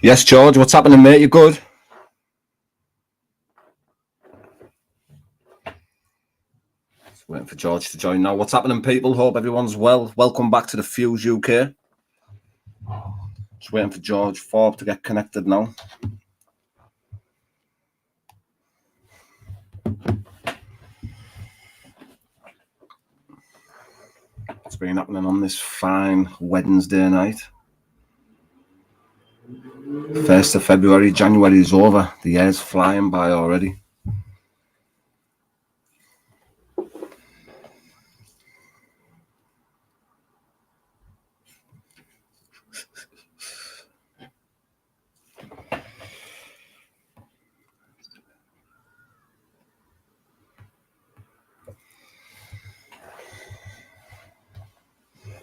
Yes, George, what's happening, mate? You good? Just waiting for George to join now. What's happening, people? Hope everyone's well. Welcome back to the Fuse UK. Just waiting for George Thorpe to get connected now. What's been happening on this fine Wednesday night? 1st of February, January is over. The year's flying by already.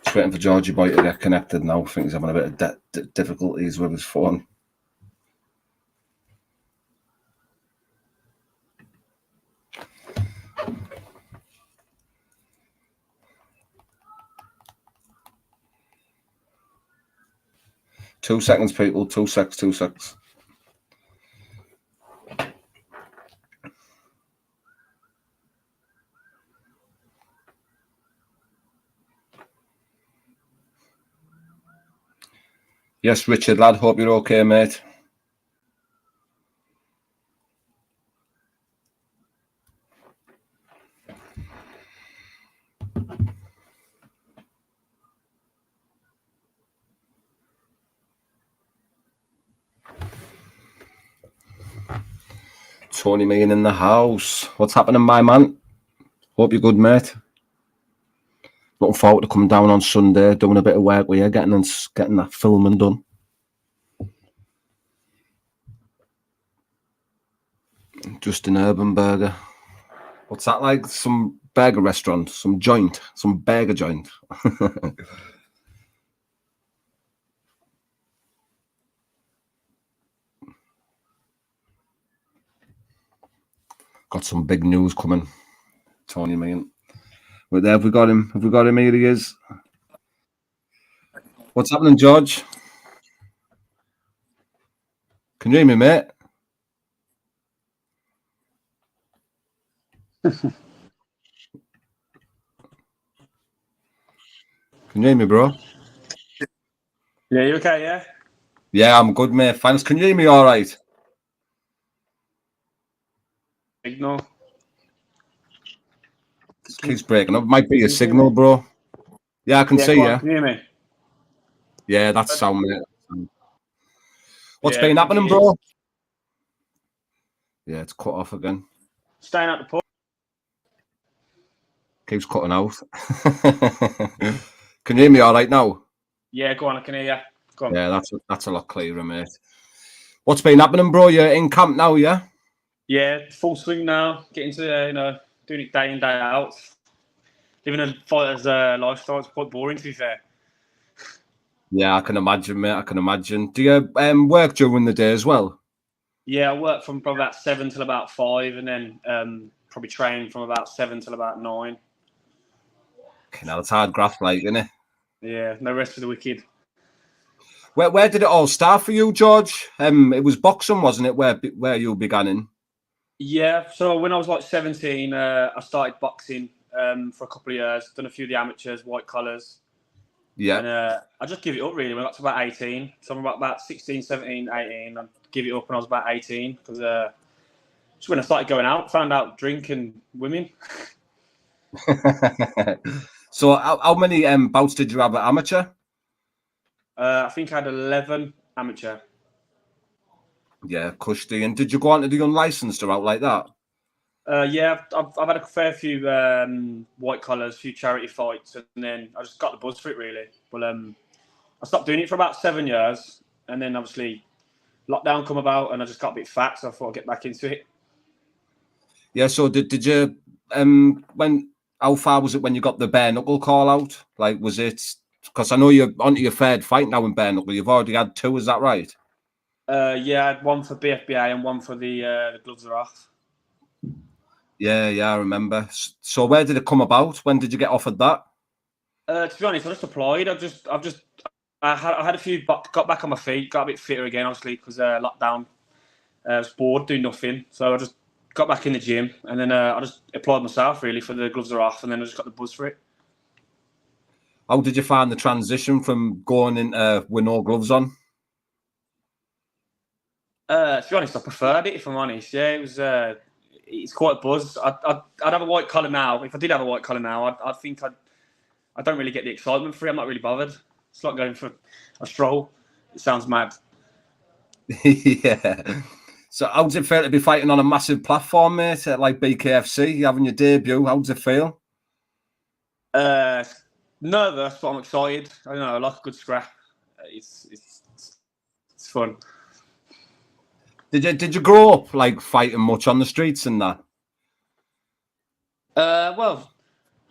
Just waiting for Georgie Boy to get connected now. I think he's having a bit of difficulties with his phone. Two seconds, people. 2 secs, 2 secs. Yes, Richard, lad. Hope you're okay, mate. Tony Mean in the house. What's happening, my man? Hope you're good, mate. Looking forward to coming down on Sunday, doing a bit of work with you, getting that filming done. Just an urban burger. What's that like? Some burger restaurant, some joint, some burger joint. Got some big news coming. Tony Mean. Wait there, have we got him? Here he is. What's happening, George? Can you hear me, mate? Can you hear me, bro? Yeah, you okay, yeah? Yeah, I'm good, mate. Thanks. Can you hear me all right? Signal. It keeps breaking up. Might be a signal, bro. Yeah, I can see you. Can you hear me? Yeah, that's sound, mate. What's Yeah, been happening, bro? Yeah, it's cut off again. Staying at the pub. Keeps cutting out. Can you hear me all right now? Yeah, go on, I can hear you. Go on. Yeah, that's a lot clearer, mate. What's been happening, bro? You're in camp now, yeah? Yeah, full swing now. Getting to doing it day in, day out. Living a fighter's lifestyle is quite boring, to be fair. Yeah, I can imagine, mate. I can imagine. Do you work during the day as well? Yeah, I work from probably about 7 till about 5, and then probably train from about 7 till about 9. Now it's hard graft, like, isn't it? Yeah, no rest for the wicked. Where did it all start for you, George? It was boxing, wasn't it? Where you began in? Yeah, so when I was like 17, I started boxing for a couple of years. Done a few of the amateurs, white collars. Yeah. And I just give it up really when I got to about 18. So I'm about 16, 17, 18. I give it up when I was about 18 because just when I started going out, found out drinking women. So how many bouts did you have at amateur? I think I had 11 amateur. Yeah, custody. And did you go on to the unlicensed or out like that? Yeah, I've had a fair few white collars, a few charity fights, and then I just got the buzz for it really. Well, I stopped doing it for about 7 years, and then obviously lockdown come about, and I just got a bit fat, so I thought I'd get back into it. Yeah. So did you how far was it when you got the bare knuckle call out? Like, was it because I know you're onto your third fight now in bare knuckle? You've already had 2, is that right? Yeah, I had one for BFBA and one for the gloves are off. Yeah, I remember. So where did it come about? When did you get offered that? To be honest, I just applied. I've just I had a few, got back on my feet, got a bit fitter again, obviously, because lockdown. I was bored, doing nothing. So I just got back in the gym, and then I just applied myself, really, for the gloves are off, and then I just got the buzz for it. How did you find the transition from going into with no gloves on? To be honest, I preferred it, if I'm honest. Yeah, it was. It's quite a buzz. I'd have a white collar now. If I did have a white collar now, I'd think I don't really get the excitement for it. I'm not really bothered. It's like going for a stroll. It sounds mad. Yeah. So how does it feel to be fighting on a massive platform, mate, at like BKFC? You're having your debut. How does it feel? Nervous, but I'm excited. I don't know. I like a good scrap. It's fun. Did you grow up like fighting much on the streets and that? Well,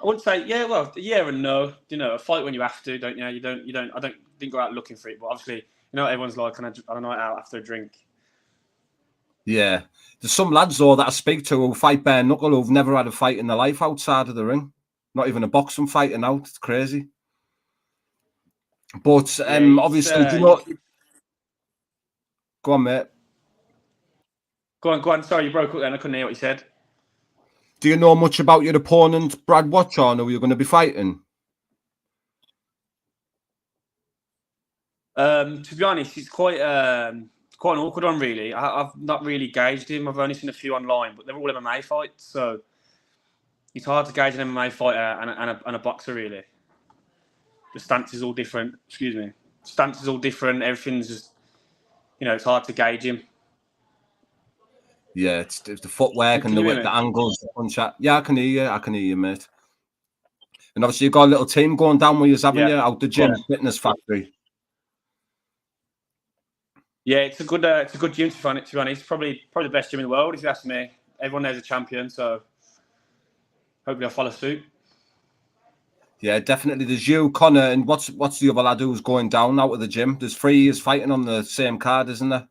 I wouldn't say yeah and no. You know, a fight when you have to, don't you? You don't. I didn't go out looking for it, but obviously, you know, everyone's like on a night out after a drink. Yeah. There's some lads though that I speak to who fight bare knuckle who've never had a fight in their life outside of the ring. Not even a boxing fight and out. It's crazy. But obviously, do you know? Go on, mate. Go on. Sorry, you broke up then. I couldn't hear what you said. Do you know much about your opponent, Brad Watchorn, who you're going to be fighting? To be honest, it's quite an awkward one, really. I've not really gauged him. I've only seen a few online, but they're all MMA fights, so it's hard to gauge an MMA fighter and a boxer, really. The stance is all different. Excuse me. Stance is all different. Everything's just, you know, it's hard to gauge him. Yeah, it's the footwork and the angles, the punch out. Yeah, I can hear you, mate. And obviously, you've got a little team going down with you, haven't you? Out the gym, fitness factory. Yeah, it's a good gym to be honest. It's probably the best gym in the world, if you ask me. Everyone there's a champion, so hopefully I'll follow suit. Yeah, definitely. There's you, Connor, and what's the other lad who's going down out of the gym? There's 3 years fighting on the same card, isn't there?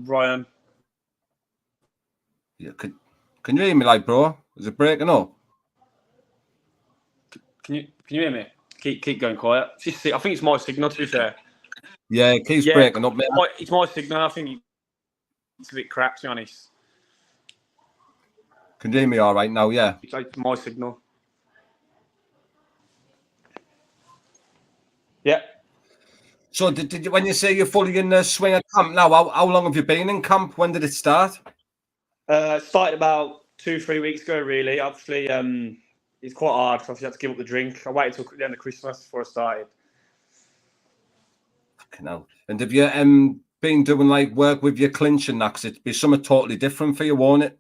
Ryan. Yeah, can you hear me, like, bro? Is it breaking up? Can you hear me? Keep going quiet. I think it's my signal, to be fair. Yeah, it keeps breaking up, mate. It's my signal. I think it's a bit crap, to be honest. Can you hear me all right now? Yeah. It's like my signal. Yeah. So did you, when you say you're fully in the swing of camp now, how long have you been in camp? When did it start? It started about 2-3 weeks ago, really. Obviously, it's quite hard because I had to give up the drink. I waited till the end of Christmas before I started. Fucking hell. And have you been doing like work with your clinch and that? Because it'd be something totally different for you, won't it?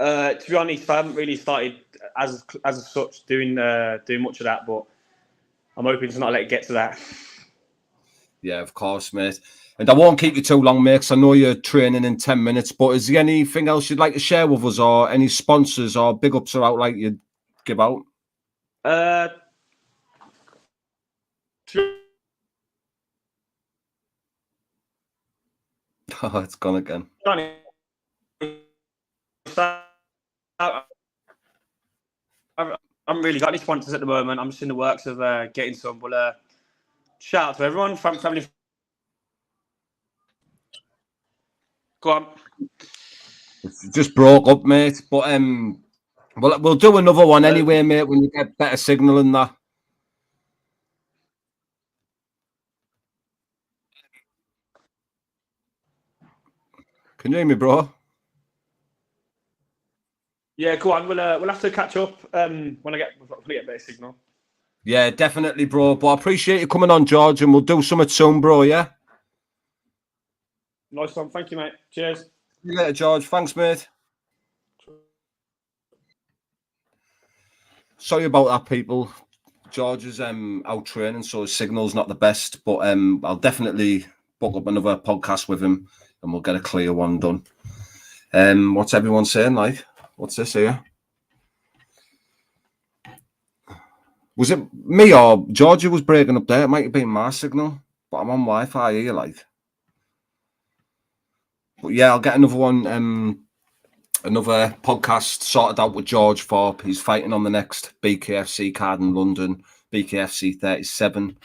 To be honest, I haven't really started as such doing much of that, but I'm hoping to not let it get to that. Yeah, of course, mate. And I won't keep you too long, mate, because I know you're training in 10 minutes. But is there anything else you'd like to share with us, or any sponsors or big ups or out like you'd give out? Oh, it's gone again. I haven't really got any sponsors at the moment. I'm just in the works of getting some. But shout out to everyone, family. Go on. It's just broke up, mate. But we'll do another one anyway, mate, when you get better signal than that. Can you hear me, bro? Yeah, go on. We'll have to catch up when I get better signal. Yeah, definitely, bro. But I appreciate you coming on, George, and we'll do something soon, bro. Yeah. Nice one. Thank you, mate. Cheers. See you later, George. Thanks, mate. Sorry about that, people. George is out training, so his signal's not the best. But I'll definitely book up another podcast with him, and we'll get a clear one done. What's everyone saying? Like, what's this here? Was it me or George who was breaking up there? It might have been my signal, but I'm on Wi-Fi here, like. But yeah, I'll get another one another podcast sorted out with George Thorpe. He's fighting on the next BKFC card in London, BKFC 37,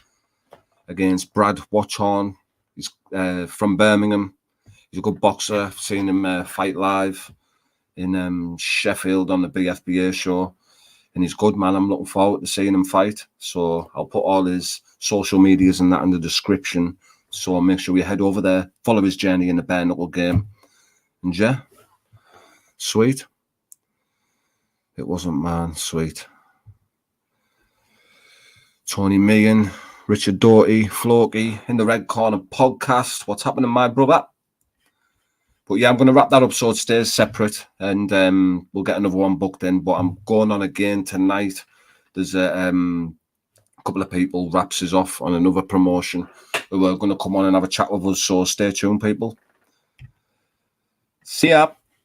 against Brad Watchorn. He's from Birmingham. He's a good boxer. I've seen him fight live in Sheffield on the BFBA show. And he's good, man. I'm looking forward to seeing him fight. So I'll put all his social medias and that in the description. So make sure you head over there, follow his journey in the bare knuckle game. And yeah, sweet. It wasn't, man. Sweet. Tony Meehan, Richard Doherty, Floki in the Red Corner podcast. What's happening, my brother? But yeah, I'm going to wrap that up so it stays separate, and we'll get another one booked in. But I'm going on again tonight. There's a couple of people wraps us off on another promotion who are going to come on and have a chat with us. So stay tuned, people. See ya.